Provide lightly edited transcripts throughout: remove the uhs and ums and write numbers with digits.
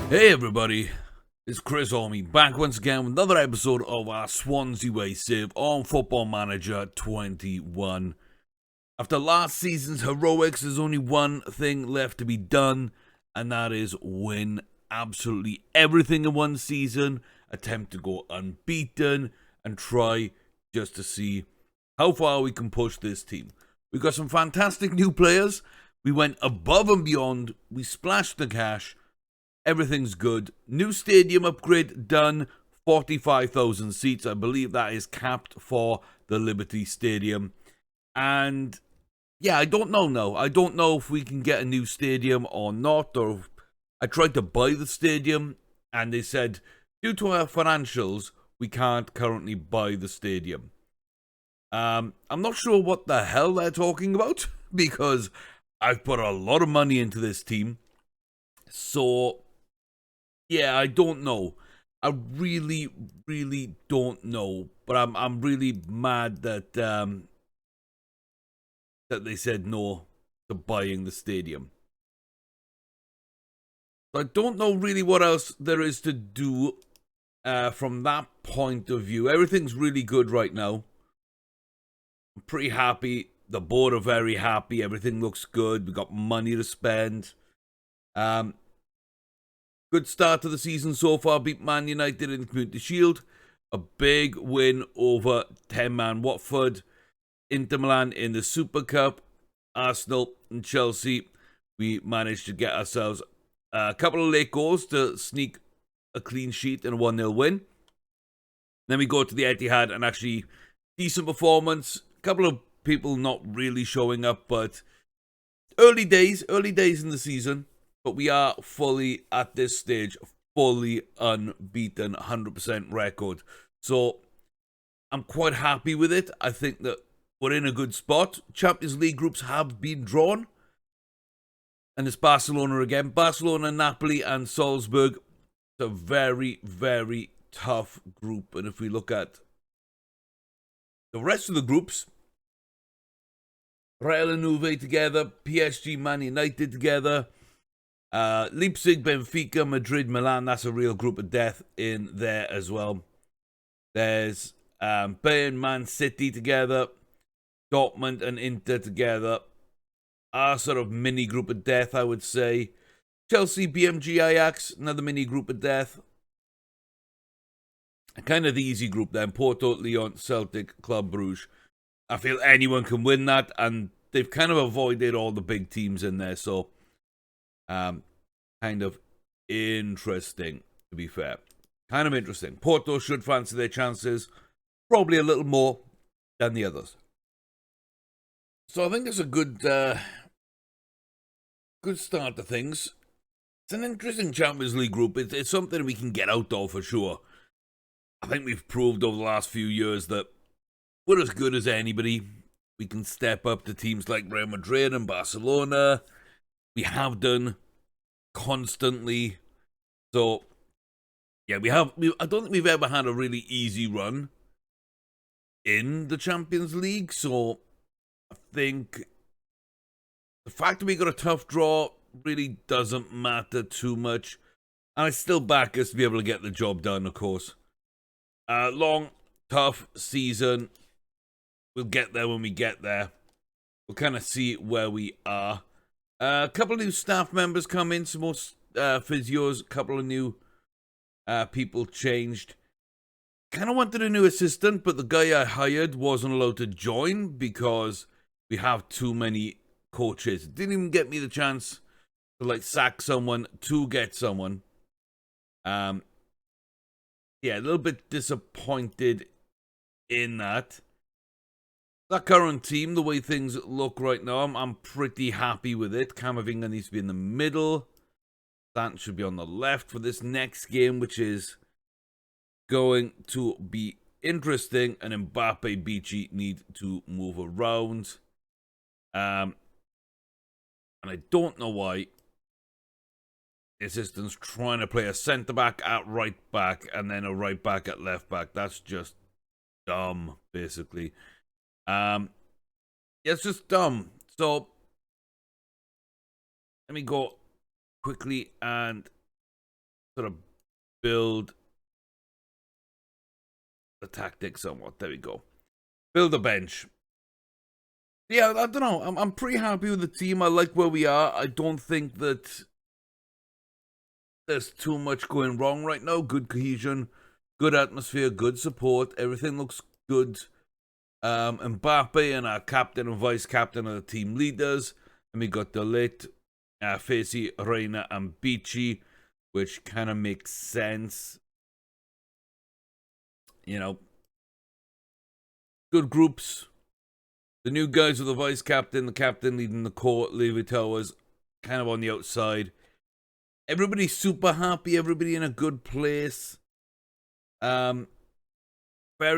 Hey everybody, it's Chris Orme back once again with another episode of our Swansea Way save on Football Manager 21. After last season's heroics, there's only one thing left to be done, and that is win absolutely everything in one season, attempt to go unbeaten, and try just to see how far we can push this team. We've got some fantastic new players. We went above and beyond. We splashed the cash. Everything's good. New stadium upgrade done. 45,000 seats. I believe that is capped for the Liberty Stadium. And yeah, I don't know now. I don't know if we can get a new stadium or not. Or I tried to buy the stadium and they said, due to our financials, we can't currently buy the stadium. I'm not sure what the hell they're talking about because I've put a lot of money into this team. So yeah, I don't know. I really don't know. But I'm really mad that that they said no to buying the stadium. I don't know really what else there is to do from that point of view. Everything's really good right now. I'm pretty happy. The board are very happy. Everything looks good. We got money to spend. Good start to the season so far. Beat Man United in the Community Shield. A big win over 10-man Watford. Inter Milan in the Super Cup. Arsenal and Chelsea. We managed to get ourselves a couple of late goals to sneak a clean sheet and a 1-0 win. Then we go to the Etihad and actually decent performance. A couple of people not really showing up, but early days in the season. But we are fully, at this stage, fully unbeaten, 100% record. So, I'm quite happy with it. I think that we're in a good spot. Champions League groups have been drawn. And it's Barcelona again. Barcelona, Napoli, and Salzburg. It's a very tough group. And if we look at the rest of the groups, Real and Juve together, PSG, Man United together, Leipzig, Benfica, Madrid, Milan. That's a real group of death in there as well. There's Bayern, Man City together, Dortmund and Inter together. Our sort of mini group of death, I would say. Chelsea, BMG, Ajax, another mini group of death. Kind of the easy group then. Porto, Lyon, Celtic, Club Brugge. I feel anyone can win that, and they've kind of avoided all the big teams in there, so kind of interesting, to be fair. Kind of interesting. Porto should fancy their chances, probably a little more than the others. So I think it's a good start to things. It's an interesting Champions League group. It's something we can get out of for sure. I think we've proved over the last few years that we're as good as anybody. We can step up to teams like Real Madrid and Barcelona. We have done constantly. So, yeah, I don't think we've ever had a really easy run in the Champions League. So, I think the fact that we got a tough draw really doesn't matter too much. And I still back us to be able to get the job done, of course. Long, tough season. We'll get there when we get there. We'll kind of see where we are. A couple of new staff members come in. Some more physios. A couple of new people changed. Kind of wanted a new assistant, but the guy I hired wasn't allowed to join because we have too many coaches. Didn't even get me the chance to sack someone to get someone. Yeah, a little bit disappointed in that. That current team, the way things look right now, I'm pretty happy with it. Camavinga needs to be in the middle. Sant should be on the left for this next game, which is going to be interesting. And Mbappe, Beachy need to move around. And I don't know why the assistant's trying to play a centre-back at right-back and then a right-back at left-back. That's just dumb, basically. Yeah, it's just dumb. So, let me go quickly and sort of build the tactics somewhat. There we go. Build a bench. Yeah, I don't know. I'm pretty happy with the team. I like where we are. I don't think that there's too much going wrong right now. Good cohesion, good atmosphere, good support. Everything looks good. Mbappe and our captain and vice captain are the team leaders. And we got Delit, Facey, Reina, and Beachy, which kind of makes sense. You know, good groups. The new guys are the vice captain, the captain leading the court, Levi Towers kind of on the outside. Everybody's super happy, everybody in a good place. Very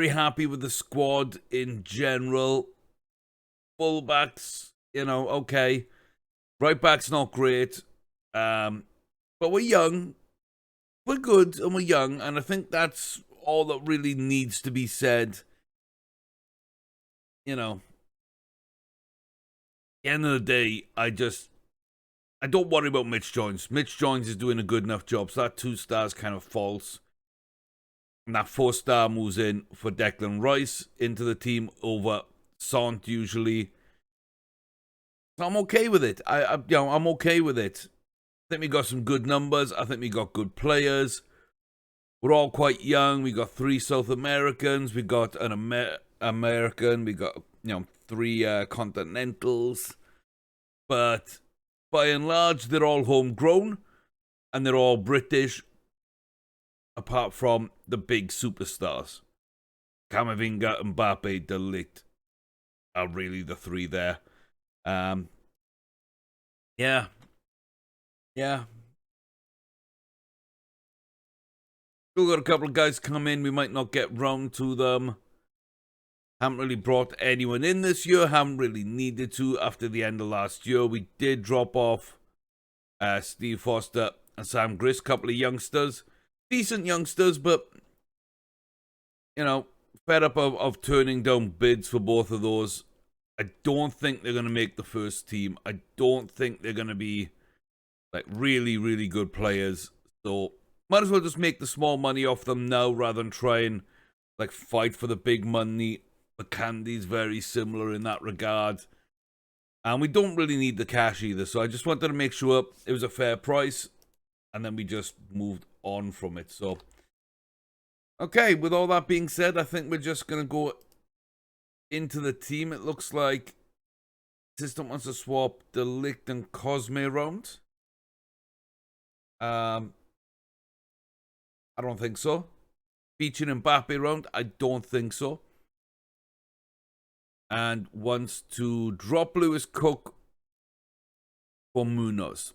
happy with the squad in general. Fullbacks, you know, okay. Right back's not great. But we're young. We're good and we're young, and I think that's all that really needs to be said. You know, at the end of the day, I don't worry about Mitch Jones. Mitch Jones is doing a good enough job, so that 2 stars kind of false. And that 4-star moves in for Declan Rice into the team over Sant usually. So I'm okay with it. I'm okay with it. I think we got some good numbers. I think we got good players. We're all quite young. We got 3 South Americans. We got an American. We got 3 Continentals. But by and large, they're all homegrown, and they're all British, apart from the big superstars. Camavinga, Mbappe, De Ligt are really the 3 there. Yeah. Still got a couple of guys come in. We might not get round to them. Haven't really brought anyone in this year. Haven't really needed to after the end of last year. We did drop off Steve Foster and Sam Grist, couple of youngsters. Decent youngsters, but, fed up of turning down bids for both of those. I don't think they're going to make the first team. I don't think they're going to be, really, really good players. So, might as well just make the small money off them now rather than try and, fight for the big money. The candy's very similar in that regard. And we don't really need the cash either. So I just wanted to make sure it was a fair price. And then we just moved on from it. So, okay, with all that being said, I think we're just going to go into the team. It looks like System wants to swap De Ligt and Cosme around. I don't think so. Featuring Mbappe around, I don't think so. And wants to drop Lewis Cook for Munoz.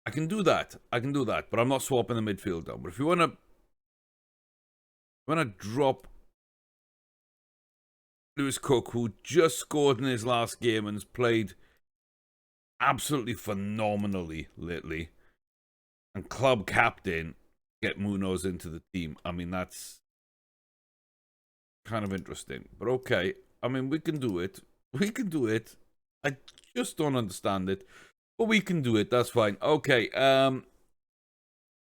I can do that, but I'm not swapping the midfield down. But if you want to drop Lewis Cook, who just scored in his last game and has played absolutely phenomenally lately, and club captain, get Munoz into the team. I mean, that's kind of interesting. But okay, I mean, we can do it. I just don't understand it. But we can do it, that's fine. Okay,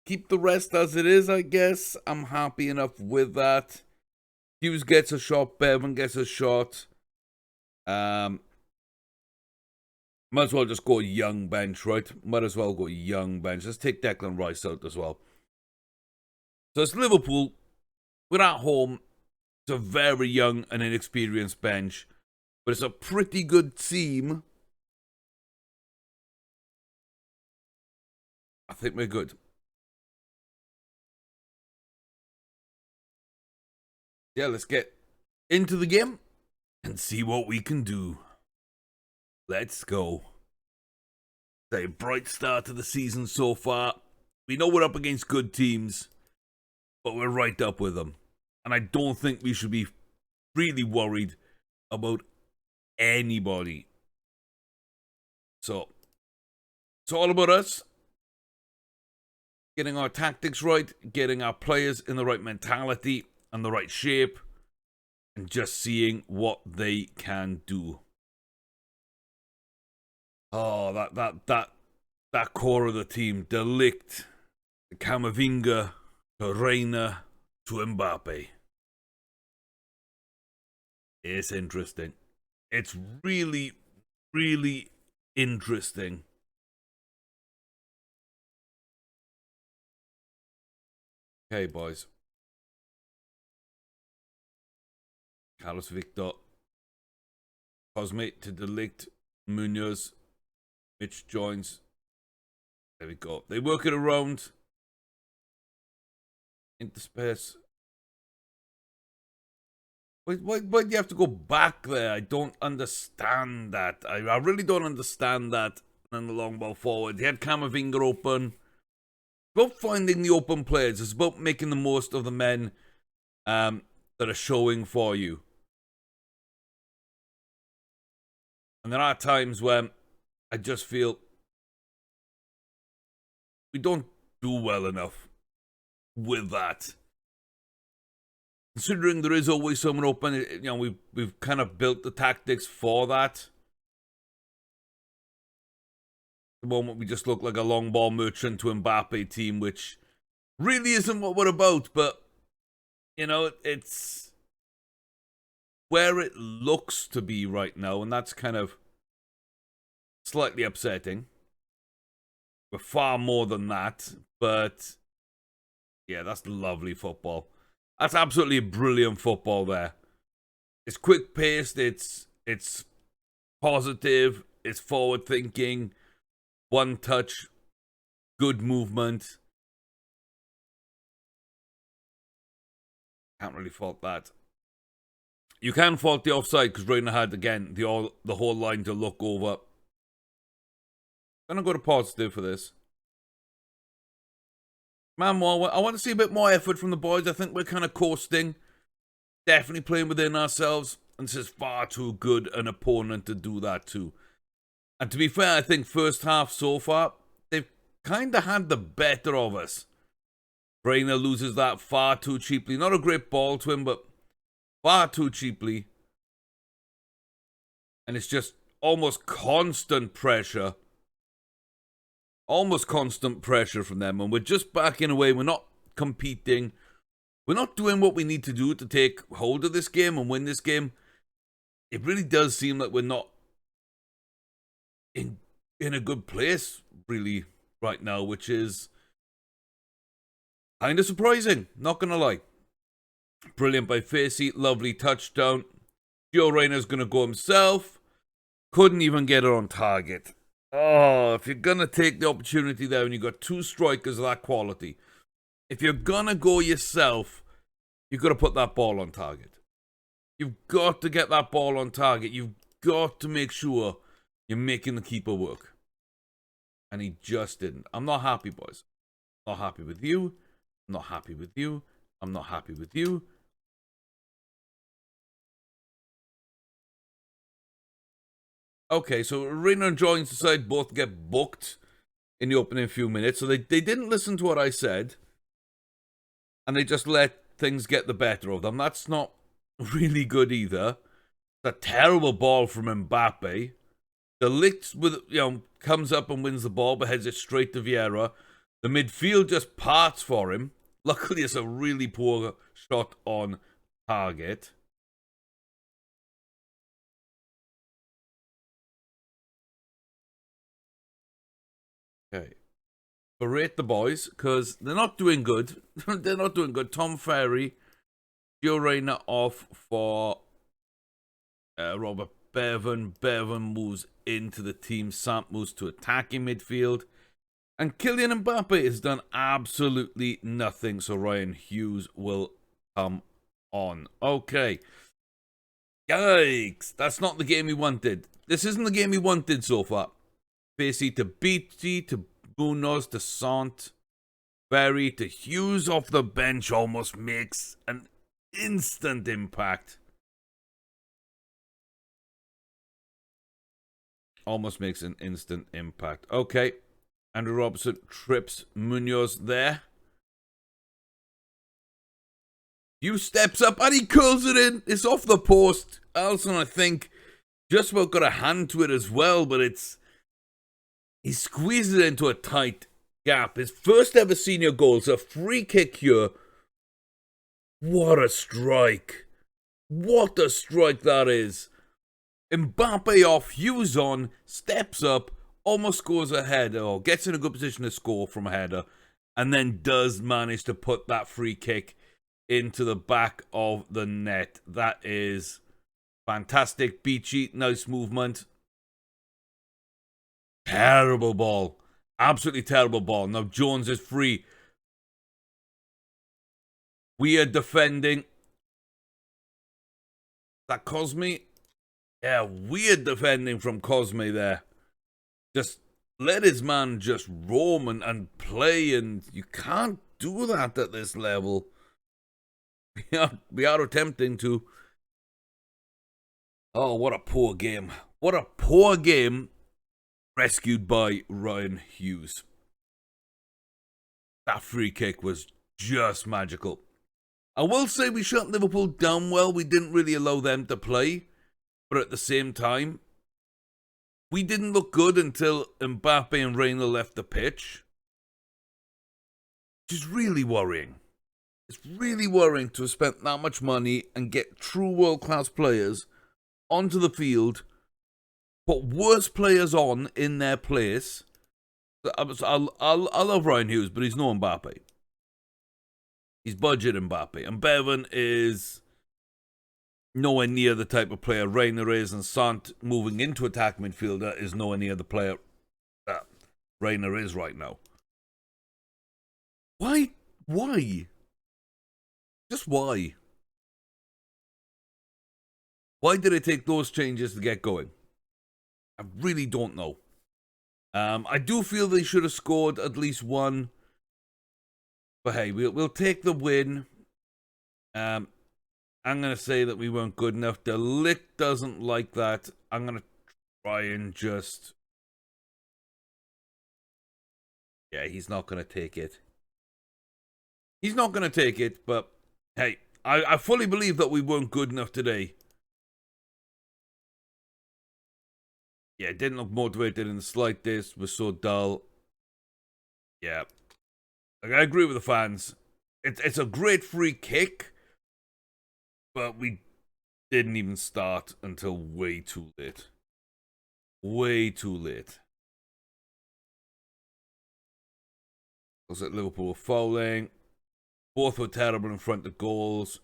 keep the rest as it is, I guess. I'm happy enough with that. Hughes gets a shot, Bevan gets a shot. Might as well just go young bench, right? Might as well go young bench. Let's take Declan Rice out as well. So it's Liverpool. We're at home. It's a very young and inexperienced bench. But it's a pretty good team. I think we're good. Yeah, let's get into the game and see what we can do. Let's go. It's a bright start to the season so far. We know we're up against good teams, but we're right up with them. And I don't think we should be really worried about anybody. So, it's all about us. Getting our tactics right, getting our players in the right mentality and the right shape, and just seeing what they can do. Oh, that that core of the team. De Ligt, to Camavinga, to Reina, to Mbappe. It's interesting. It's really, really interesting. Okay, boys. Carlos Victor. Cosme to De Ligt. Munoz. Mitch joins. There we go. They work it around. Into space. Why do you have to go back there? I don't understand that. I really don't understand that. And the long ball forward. He had Camavinga open. It's about finding the open players. It's about making the most of the men that are showing for you. And there are times when I just feel we don't do well enough with that. Considering there is always someone open, you know, we've kind of built the tactics for that. At the moment, we just look like a long ball merchant to Mbappe team, which really isn't what we're about. But, you know, it's where it looks to be right now, and that's kind of slightly upsetting. We're far more than that, but yeah, that's lovely football. That's absolutely brilliant football there. It's quick-paced, it's positive, it's forward-thinking, one touch, good movement. Can't really fault that. You can fault the offside because Reina had, again, the whole line to look over. Gonna go to positive for this. Man, I want to see a bit more effort from the boys. I think we're kind of coasting. Definitely playing within ourselves. And this is far too good an opponent to do that to. And to be fair, I think first half so far, they've kind of had the better of us. Reina loses that far too cheaply. Not a great ball to him, but far too cheaply. And it's just almost constant pressure. Almost constant pressure from them. And we're just backing away. We're not competing. We're not doing what we need to do to take hold of this game and win this game. It really does seem like we're not in a good place, really, right now, which is kind of surprising. Not going to lie. Brilliant by Facey. Lovely touchdown. Gio Reyna's going to go himself. Couldn't even get it on target. Oh, if you're going to take the opportunity there and you've got two strikers of that quality, if you're going to go yourself, you've got to put that ball on target. You've got to get that ball on target. You've got to make sure you're making the keeper work. And he just didn't. I'm not happy, boys. I'm not happy with you. I'm not happy with you. I'm not happy with you. Okay, so Reina and Joins side both get booked in the opening few minutes. So they didn't listen to what I said. And they just let things get the better of them. That's not really good either. It's a terrible ball from Mbappe. De Ligt comes up and wins the ball, but heads it straight to Vieira. The midfield just parts for him. Luckily, it's a really poor shot on target. Okay. Berate the boys, because they're not doing good. They're not doing good. Tom Ferry, Gio Reyna off for Robert Bevan. Bevan moves into the team. Samp moves to attacking midfield. And Kylian Mbappe has done absolutely nothing. So Ryan Hughes will come on. Okay. Yikes. That's not the game we wanted. This isn't the game we wanted so far. Facey to Beatty to Munoz to Sant. Berry to Hughes off the bench almost makes an instant impact. Almost makes an instant impact. Okay. Andrew Robertson trips Munoz there. Hughes steps up and he curls it in. It's off the post. Alisson, I think, just about got a hand to it as well, but it's He squeezes it into a tight gap. His first ever senior goal is a free kick here. What a strike. What a strike that is. Mbappe off, Hughes on, steps up, almost scores a header, or gets in a good position to score from a header, and then does manage to put that free kick into the back of the net. That is fantastic. Beachy, nice movement. Terrible ball. Absolutely terrible ball. Now Jones is free. Weird defending. Is that Cosme? Yeah, weird defending from Cosme there. Just let his man just roam and play, and you can't do that at this level. We are attempting to. Oh, what a poor game. What a poor game. Rescued by Ryan Hughes. That free kick was just magical. I will say we shut Liverpool down well. We didn't really allow them to play. But at the same time, we didn't look good until Mbappe and Reina left the pitch. Which is really worrying. It's really worrying to have spent that much money and get true world-class players onto the field, put worse players on in their place. I love Ryan Hughes, but he's no Mbappe. He's budget Mbappe. And Bevan is nowhere near the type of player Reina is, and Sant moving into attack midfielder is nowhere near the player that Reina is right now. Why? Just why? Why did it take those changes to get going? I really don't know. I do feel they should have scored at least one. But hey, we'll take the win. I'm going to say that we weren't good enough. De Ligt doesn't like that. I'm going to try and just... Yeah, he's not going to take it. He's not going to take it, but hey, I fully believe that we weren't good enough today. Yeah, didn't look motivated in the slightest. Was so dull. Yeah. Like, I agree with the fans. It's a great free kick, but we didn't even start until way too late. Way too late. Looks like Liverpool were fouling. Both were terrible in front of goals.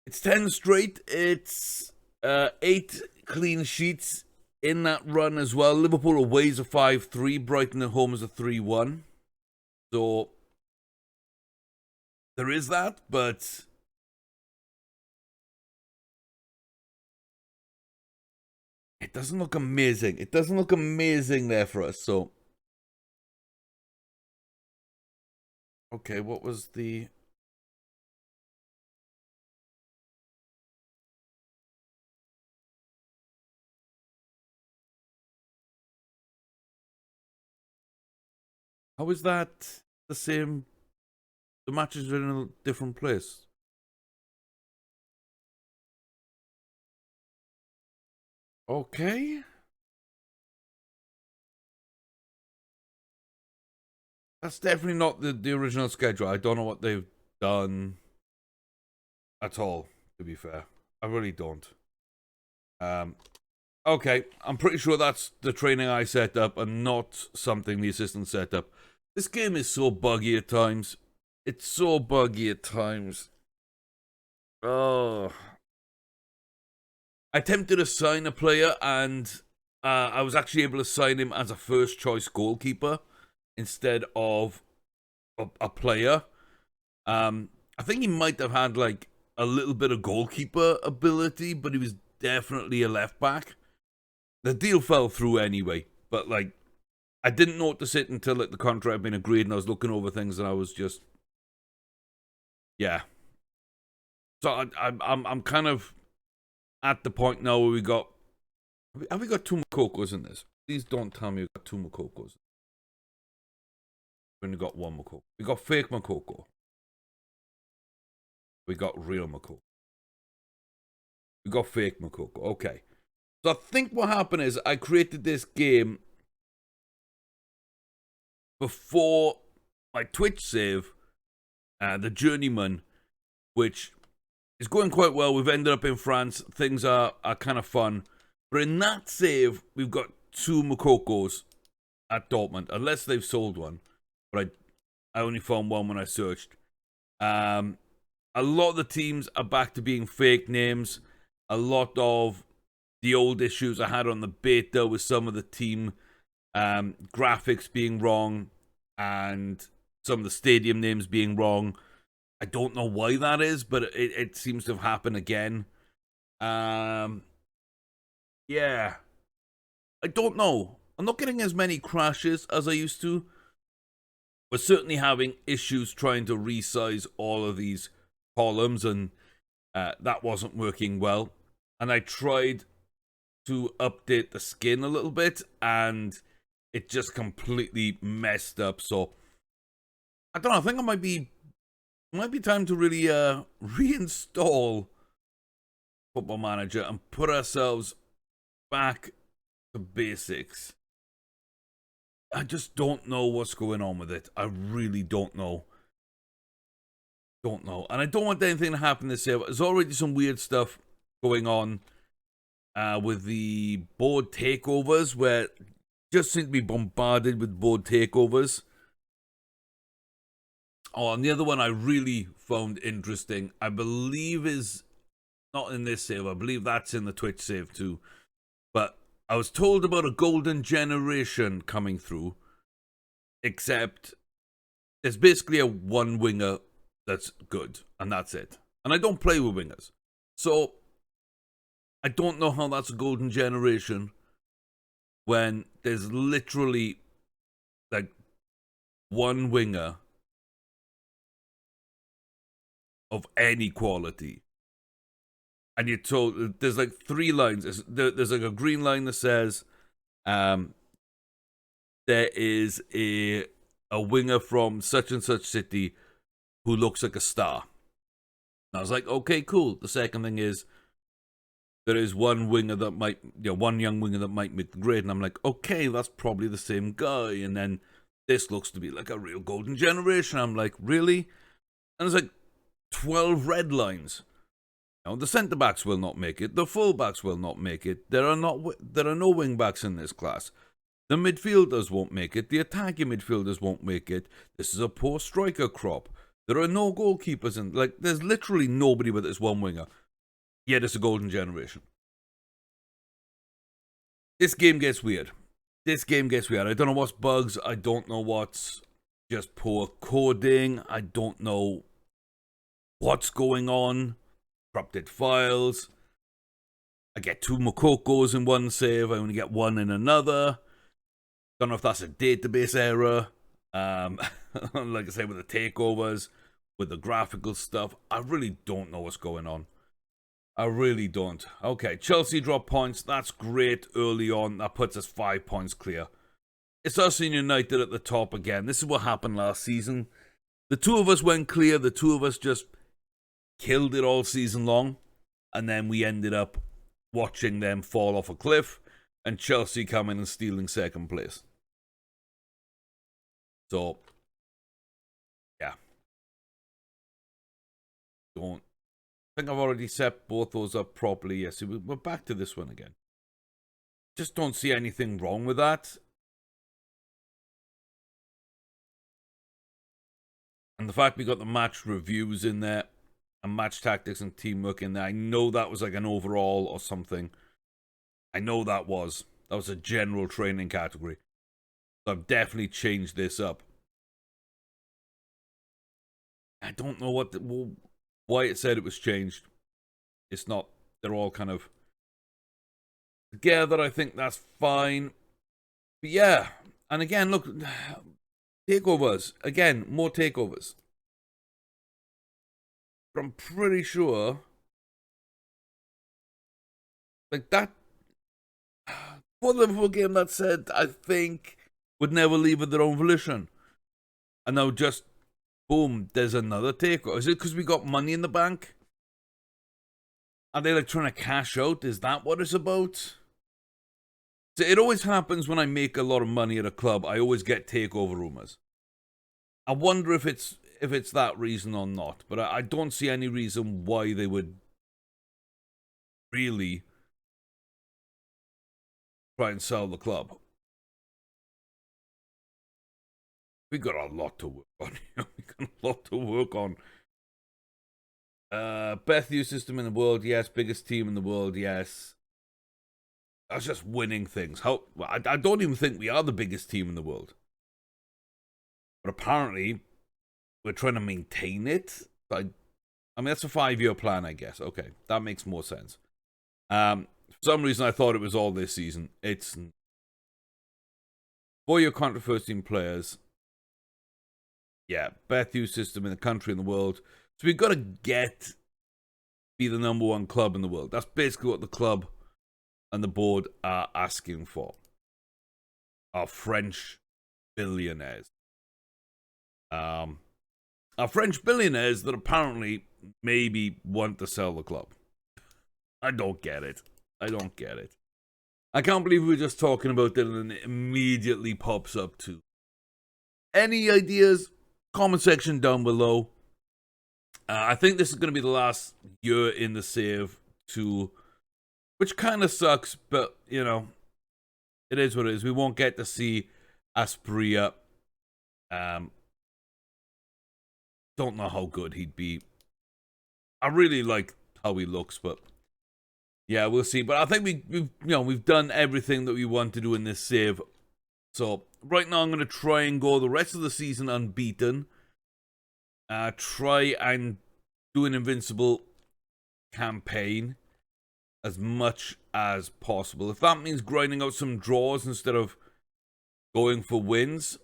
It's 10 straight. It's 8 clean sheets in that run as well. Liverpool away is a 5-3. Brighton at home is a 3-1. So there is that, but it doesn't look amazing. It doesn't look amazing there for us. So okay, what was the... How is that the same? The matches are in a different place. Okay. That's definitely not the original schedule. I don't know what they've done at all, to be fair. I really don't. Okay, I'm pretty sure that's the training I set up and not something the assistant set up. This game is so buggy at times. It's so buggy at times. Oh. I attempted to sign a player, and I was actually able to sign him as a first choice goalkeeper instead of a player. I think he might have had like a little bit of goalkeeper ability, but he was definitely a left back. The deal fell through anyway, but like I didn't notice it until like the contract had been agreed, and I was looking over things, and I was just, yeah. So I'm kind of at the point now where we got, have we got 2 Makokos in this? Please don't tell me we've got 2 Makokos. We only got 1 Makoko. We got fake Makoko. We got real Makoko. We got fake Makoko. Okay. So I think what happened is I created this game before my Twitch save, the Journeyman, which is going quite well. We've ended up in France. Things are kind of fun. But in that save, we've got 2 Mokokos at Dortmund, unless they've sold one. But I only found one when I searched. A lot of the teams are back to being fake names. A lot of the old issues I had on the beta with some of the team graphics being wrong and some of the stadium names being wrong. I don't know why that is, but it seems to have happened again. Yeah. I don't know. I'm not getting as many crashes as I used to. We're certainly having issues trying to resize all of these columns, and that wasn't working well. And I tried to update the skin a little bit, and it just completely messed up. So I don't know. I think it might be time to really reinstall Football Manager and put ourselves back to basics. I just don't know what's going on with it. I really don't know. And I don't want anything to happen this year. There's already some weird stuff going on with the board takeovers, where just seem to be bombarded with board takeovers. Oh, and the other one I really found interesting, I believe is not in this save. I believe that's in the Twitch save too. But I was told about a golden generation coming through, except there's basically a one winger that's good, and that's it. And I don't play with wingers, so I don't know how that's a golden generation when there's literally like one winger of any quality. And you're told there's like 3 lines. There's like a green line that says there is a winger from such and such city who looks like a star. And I was like, okay, cool. The second thing is there is one winger that might, one young winger that might make the grade. And I'm like, okay, that's probably the same guy. And then this looks to be like a real golden generation. I'm like, really? And there's like 12 red lines. Now, the centre backs will not make it. The full backs will not make it. There are no wing backs in this class. The midfielders won't make it. The attacking midfielders won't make it. This is a poor striker crop. There are no goalkeepers in. Like, there's literally nobody but this one winger. Yet it's a golden generation. This game gets weird. I don't know what's bugs. I don't know what's just poor coding. I don't know what's going on. Corrupted files. I get 2 Mokokos in one save. I only get 1 in another. Don't know if that's a database error. Like I say, with the takeovers, with the graphical stuff, I really don't know what's going on. I really don't. Okay, Chelsea drop points. That's great early on. That puts us 5 points clear. It's us and United at the top again. This is what happened last season. The 2 of us went clear. The 2 of us just killed it all season long, and then we ended up watching them fall off a cliff and Chelsea come in and stealing second place. So yeah, I think I've already set both those up properly. Yes, we're back to this one again. Just don't see anything wrong with that. And the fact we got the match reviews in there and match tactics and teamwork in there. I know that was like an overall or something. I know that was a general training category. So I've definitely changed this up. I don't know why it said it was changed. It's not. They're all kind of together. I think that's fine. But yeah. And again, look. Takeovers. Again, more takeovers. But I'm pretty sure, like that, for the Liverpool game that said, I think, would never leave of their own volition. And now just, boom, there's another takeover. Is it because we got money in the bank? Are they like trying to cash out? Is that what it's about? So it always happens when I make a lot of money at a club. I always get takeover rumors. I wonder if it's that reason or not, but I don't see any reason why they would really try and sell the club. We got a lot to work on. We got a lot to work on. Best youth system in the world, yes. Biggest team in the world, yes. That's just winning things. I don't even think we are the biggest team in the world. But apparently, we're trying to maintain it. I mean, that's a 5-year plan, I guess. Okay, that makes more sense. For some reason, I thought it was all this season. It's 4-year contract, first-team players. Yeah, best youth system in the country and the world. So we've got to be the number 1 club in the world. That's basically what the club and the board are asking for. Our French billionaires. Our French billionaires that apparently maybe want to sell the club. I don't get it. I can't believe we were just talking about that and it immediately pops up too. Any ideas? Comment section down below. I think this is going to be the last year in the save too, which kind of sucks, but you know, it is what it is. We won't get to see Aspria. Don't know how good he'd be. I really like how he looks, but yeah, we'll see. But I think we've done everything that we want to do in this save. So right now I'm going to try and go the rest of the season unbeaten. Try and do an invincible campaign as much as possible. If that means grinding out some draws instead of going for wins,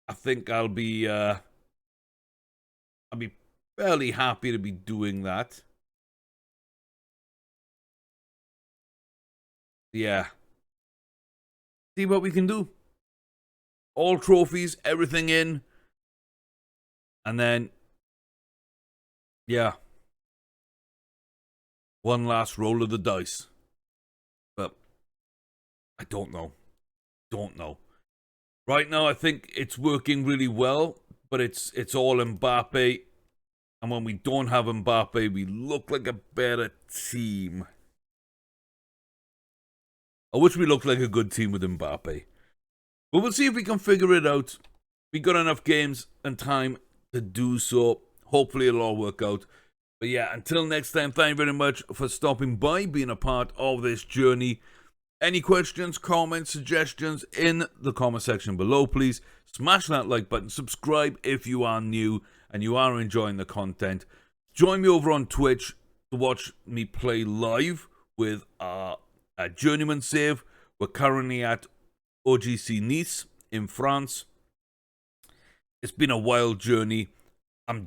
I think I'll be fairly happy to be doing that. Yeah. See what we can do. All trophies, everything in. And then, yeah. One last roll of the dice. But I don't know. Right now, I think it's working really well. But it's all Mbappe. And when we don't have Mbappe, we look like a better team. I wish we looked like a good team with Mbappe. But we'll see if we can figure it out. We got enough games and time to do so. Hopefully it'll all work out. But yeah, until next time, thank you very much for stopping by, being a part of this journey. Any questions, comments, suggestions in the comment section below, please. Smash that like button. Subscribe if you are new and you are enjoying the content. Join me over on Twitch to watch me play live with our journeyman save. We're currently at OGC Nice in France. It's been a wild journey. I've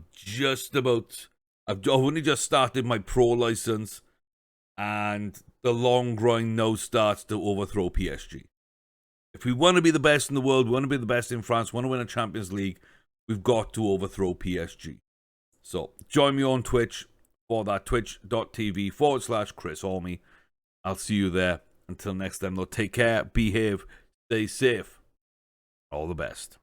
only just started my pro license, and the long grind now starts to overthrow PSG. If we want to be the best in the world, we want to be the best in France, want to win a Champions League, we've got to overthrow PSG. So join me on Twitch for that, twitch.tv/Chris Ormy. I'll see you there. Until next time, though, take care, behave, stay safe. All the best.